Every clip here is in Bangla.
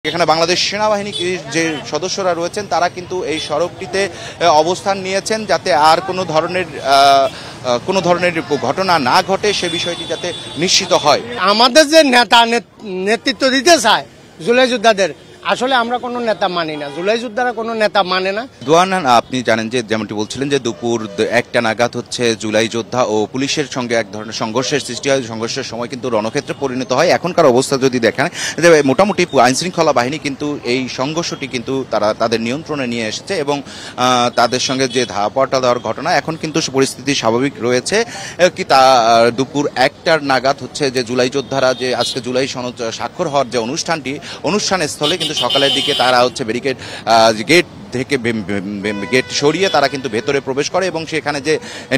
এখানে বাংলাদেশ সেনাবাহিনীর যে সদস্যরা রয়েছেন তারা কিন্তু এই সড়কটিতে অবস্থান নিয়েছেন যাতে আর কোনো ধরনের ঘটনা না ঘটে সে বিষয়টি যাতে নিশ্চিত হয়। আমাদের যে নেতৃত্ব দিতে চায় জুলাই যোদ্ধাদের, আসলে আমরা কোনো নেতা মানি না, জুলাই যোদ্ধারা কোনো নেতা মানে না। দোয়ান, আপনি জানেন যে যেমনটি বলছিলেন যে দুপুর 1টা নাগাদ হচ্ছে জুলাই যোদ্ধা ও পুলিশের সঙ্গে এক ধরনের সংঘর্ষের সৃষ্টি হয়। সংঘর্ষের সময় কিন্তু রণক্ষেত্রে পরিণত হয়। এখনকার অবস্থা যদি দেখেন যে মোটামুটি আইনশৃঙ্খলা বাহিনী কিন্তু এই সংঘর্ষটি কিন্তু তাদের নিয়ন্ত্রণে নিয়ে এসেছে এবং তাদের সঙ্গে যে ধাওয়া দেওয়ার ঘটনা, এখন কিন্তু পরিস্থিতি স্বাভাবিক রয়েছে। কি তা দুপুর 1টার নাগাদ হচ্ছে যে জুলাই যোদ্ধারা যে আজকে জুলাই সনদ স্বাক্ষর হওয়ার যে অনুষ্ঠান স্থলে কিন্তু সকালের দিকে তারা হচ্ছে ব্যারিকেড গেট থেকে গেট সরিয়ে তারা কিন্তু ভেতরে প্রবেশ করে এবং সেখানে যে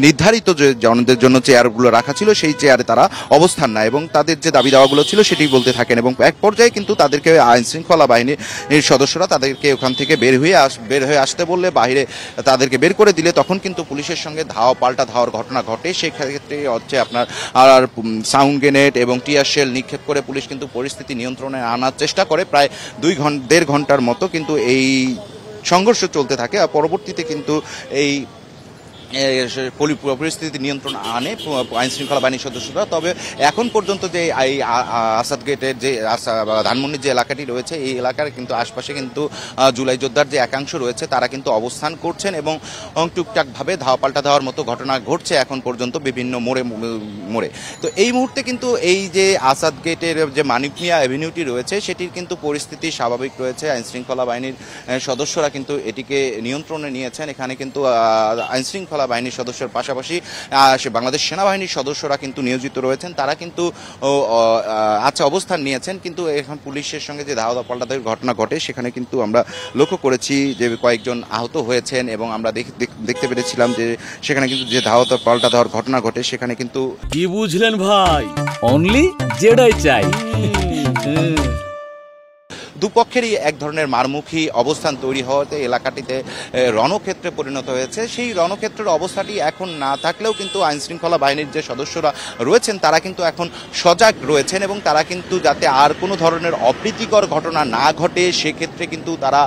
নির্ধারিত যে জনদের জন্য চেয়ারগুলো রাখা ছিল সেই চেয়ারে তারা অবস্থান নেয় এবং তাদের যে দাবি দাওয়াগুলো ছিল সেটি বলতে থাকেন এবং এক পর্যায়ে কিন্তু তাদেরকে আইন শৃঙ্খলা বাহিনীর সদস্যরা তাদেরকে ওখান থেকে বের হয়ে আসতে বললে বাইরে তাদেরকে বের করে দিলে তখন কিন্তু পুলিশের সঙ্গে পাল্টা ধাওয়ার ঘটনা ঘটে। সেক্ষেত্রে হচ্ছে আপনার সাউন্ড গ্রেনেড এবং টিয়ার শেল নিক্ষেপ করে পুলিশ কিন্তু পরিস্থিতি নিয়ন্ত্রণে আনার চেষ্টা করে। প্রায় 1.5 ঘন্টার মতো কিন্তু এই সংঘর্ষ চলতে থাকে। আর পরবর্তীতে কিন্তু এই পরিস্থিতি নিয়ন্ত্রণ আনে আইনশৃঙ্খলা বাহিনীর সদস্যরা। তবে এখন পর্যন্ত যে এই আসাদ গেটের যে ধানমন্ডির যে এলাকাটি রয়েছে এই এলাকার কিন্তু আশপাশে কিন্তু জুলাই যোদ্ধার যে একাংশ রয়েছে তারা কিন্তু অবস্থান করছেন এবং টুকটাকভাবে পাল্টা দেওয়ার মতো ঘটনা ঘটছে এখন পর্যন্ত বিভিন্ন মোড়ে। তো এই মুহূর্তে কিন্তু এই যে আসাদ গেটের যে মানিক মিয়া অ্যাভিনিউটি রয়েছে সেটির কিন্তু পরিস্থিতি স্বাভাবিক রয়েছে। আইনশৃঙ্খলা বাহিনীর সদস্যরা কিন্তু এটিকে নিয়ন্ত্রণে নিয়েছেন। এখানে কিন্তু আইনশৃঙ্খলা বাহিনীর সদস্যের পাশাপাশি বাংলাদেশ সেনাবাহিনীর সদস্যরা কিন্তু নিয়োজিত রয়েছেন, তারা কিন্তু অবস্থান নিয়েছেন। কিন্তু এখন পুলিশের সঙ্গে যে ধাওয়া পাল্টাধাওয়ার ঘটনা ঘটে সেখানে কিন্তু আমরা লক্ষ্য করেছি যে কয়েকজন আহত হয়েছেন এবং আমরা দেখতে পেরেছিলাম যে সেখানে কিন্তু যে ধাওয়া পাল্টা দেওয়ার ঘটনা ঘটে সেখানে কিন্তু কি বুঝলেন ভাই, অনলি যেটাই চাই। দুপক্ষেরই এক ধরনের মারমুখী অবস্থান তৈরি হওয়াতে এলাকাটিতে রণক্ষেত্রে পরিণত হয়েছে। সেই রণক্ষেত্রের অবস্থাটি এখন না থাকলেও কিন্তু আইনশৃঙ্খলা বাহিনীর যে সদস্যরা রয়েছেন তারা কিন্তু এখন সজাগ রয়েছেন এবং তারা কিন্তু যাতে আর কোনো ধরনের অপ্রীতিকর ঘটনা না ঘটে সেক্ষেত্রে কিন্তু তারা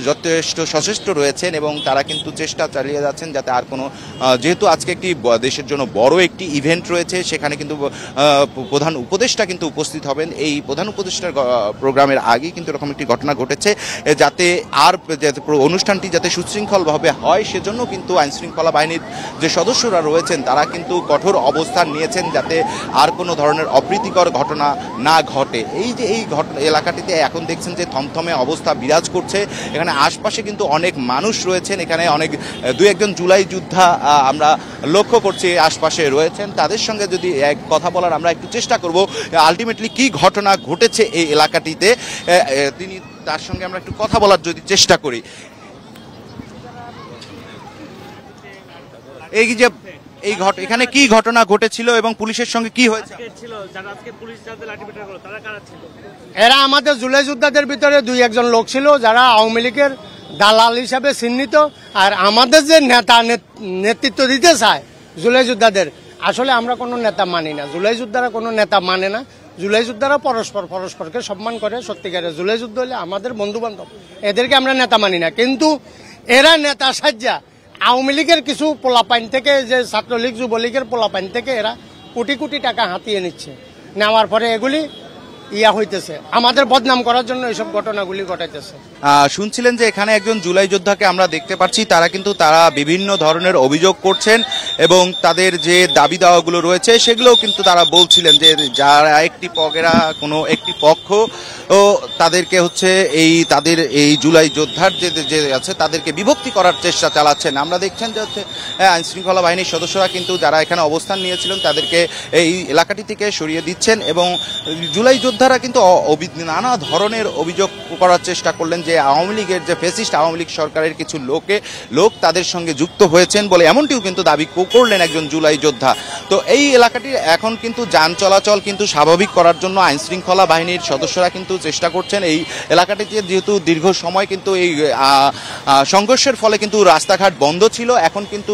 যথেষ্ট সচেষ্ট রয়েছেন এবং তারা কিন্তু চেষ্টা চালিয়ে যাচ্ছেন যাতে আর কোনো, যেহেতু আজকে একটি দেশের জন্য বড় একটি ইভেন্ট রয়েছে সেখানে কিন্তু প্রধান উপদেষ্টা কিন্তু উপস্থিত হবেন। এই প্রধান উপদেষ্টার প্রোগ্রামের আগেই কিন্তু এরকম একটি ঘটনা ঘটেছে যাতে অনুষ্ঠানটি যাতে সুশৃঙ্খলভাবে হয় সেজন্য কিন্তু আইনশৃঙ্খলা বাহিনীর যে সদস্যরা রয়েছেন তারা কিন্তু কঠোর অবস্থান নিয়েছেন যাতে আর কোনো ধরনের অপ্রীতিকর ঘটনা না ঘটে। এই যে এই এলাকাটিতে এখন দেখছেন যে থমথমে অবস্থা বিরাজ করছে। এখানে আশপাশে কিন্তু অনেক মানুষ রয়েছেন, এখানে অনেক 2-1জন জুলাই যোদ্ধা আমরা লক্ষ্য করছি আশপাশে রয়েছেন। তাদের সঙ্গে যদি কথা বলার আমরা একটু চেষ্টা করব আলটিমেটলি কি ঘটনা ঘটেছে এই এলাকাটিতে, তার সঙ্গে আমরা একটু কথা বলার যদি চেষ্টা করি। এই যে এখানে কি ঘটনা ঘটেছিল এবং পুলিশের সঙ্গে কি হয়েছে? এরা আমাদের জুলাই যোদ্ধাদের ভিতরে 2-1জন লোক ছিল যারা আওয়ামী লীগের দালাল হিসাবে চিহ্নিত। আর আমাদের যে নেতৃত্ব দিতে চায় জুলাই যোদ্ধাদের, আসলে আমরা কোনো নেতা মানি না, জুলাই যোদ্ধারা কোনো নেতা মানে না। জুলাই যোদ্ধারা পরস্পরকে সম্মান করে। সত্যিকারের জুলাই যুদ্ধ হলে আমাদের বন্ধু বান্ধব, এদেরকে আমরা নেতা মানি না। কিন্তু এরা নেতা সাজ্জা আওয়ামী লীগের কিছু পোলাপাইন থেকে, যে ছাত্রলীগ যুবলীগের পোলাপাইন থেকে এরা কোটি কোটি টাকা হাতিয়ে নিচ্ছে। নেওয়ার পরে এগুলি হইতেছে আমাদের বদনাম করার জন্য এইসব ঘটনাগুলি ঘটাইতেছে। শুনছিলেন যে এখানে একজন জুলাই যোদ্ধাকে আমরা দেখতে পাচ্ছি, তারা বিভিন্ন ধরনের অভিযোগ করছেন এবং তাদের যে দাবি দাওয়াগুলো রয়েছে সেগুলোও কিন্তু তারা বলছিলেন যে যারা কোনো একটি পক্ষ ও তাদেরকে হচ্ছে তাদের এই জুলাই যোদ্ধার যে আছে তাদেরকে বিভক্তি করার চেষ্টা চালাচ্ছেন। আমরা দেখছেন যে হচ্ছে আইনশৃঙ্খলা বাহিনীর সদস্যরা কিন্তু যারা এখানে অবস্থান নিয়েছিলেন তাদেরকে এই এলাকাটি থেকে সরিয়ে দিচ্ছেন এবং জুলাই যোদ্ধারা কিন্তু নানা ধরনের অভিযোগ করার চেষ্টা করলেন যে আওয়ামী লীগের যে ফ্যাসিস্ট আওয়ামী লীগ সরকারের কিছু লোক তাদের সঙ্গে যুক্ত হয়েছেন বলে এমনটিও কিন্তু দাবি করলেন একজন জুলাই যোদ্ধা। তো এই এলাকাটি এখন কিন্তু যান চলাচল কিন্তু স্বাভাবিক করার জন্য আইনশৃঙ্খলা বাহিনীর সদস্যরা কিন্তু চেষ্টা করছেন। এই এলাকাটিতে যেহেতু দীর্ঘ সময় কিন্তু এই সংঘর্ষের ফলে কিন্তু রাস্তাঘাট বন্ধ ছিল, এখন কিন্তু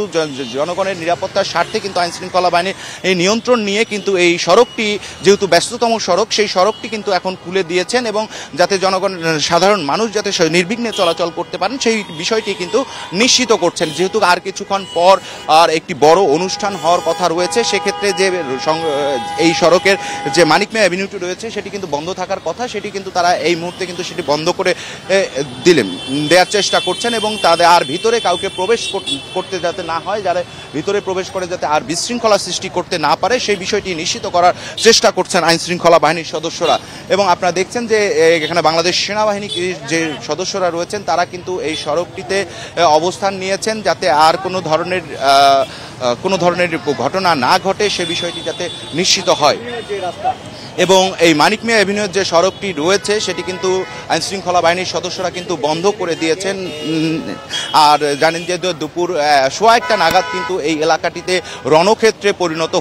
জনগণের নিরাপত্তার স্বার্থে কিন্তু আইনশৃঙ্খলা বাহিনীর এই নিয়ন্ত্রণ নিয়ে কিন্তু এই সড়কটি যেহেতু ব্যস্ততম সড়ক সেই সড়কটি কিন্তু এখন খুলে দিয়েছেন এবং যাতে জনগণের সাধারণ মানুষ যাতে নির্বিঘ্নে চলাচল করতে পারেন সেই বিষয়টি কিন্তু নিশ্চিত করছেন। যেহেতু আর কিছুক্ষণ পর আর একটি বড় অনুষ্ঠান হওয়ার কথা রয়েছে, সেক্ষেত্রে যে এই সড়কের যে মানিক মিয়া অ্যাভিনিউটি রয়েছে সেটি কিন্তু বন্ধ থাকার কথা, সেটি কিন্তু তারা এই মুহূর্তে কিন্তু সেটি বন্ধ করে দেওয়ার চেষ্টা করছেন এবং তাদের আর ভিতরে কাউকে প্রবেশ করতে যাতে না হয়, যারা ভিতরে প্রবেশ করে যাতে আর বিশৃঙ্খলা সৃষ্টি করতে না পারে সেই বিষয়টি নিশ্চিত করার চেষ্টা করছেন আইন শৃঙ্খলা বাহিনীর সদস্যরা। এবং আপনারা দেখছেন যে এখানে বাংলাদেশ সেনাবাহিনীর যে সদস্যরা রয়েছেন তারা কিন্তু এই সড়কটিতে অবস্থান নিয়েছেন যাতে আর কোনো ধরনের ঘটনা না ঘটে সে বিষয়টি যাতে নিশ্চিত হয়। এবং এই মানিক মিয়া অ্যাভিনিউর যে সড়কটি রয়েছে সেটি কিন্তু আইন শৃঙ্খলা বাহিনীর সদস্যরা কিন্তু বন্ধ করে দিয়েছেন। আর জানেন যে দুপুর 1:15 নাগাদ কিন্তু এই এলাকাটিতে রণক্ষেত্রে পরিণত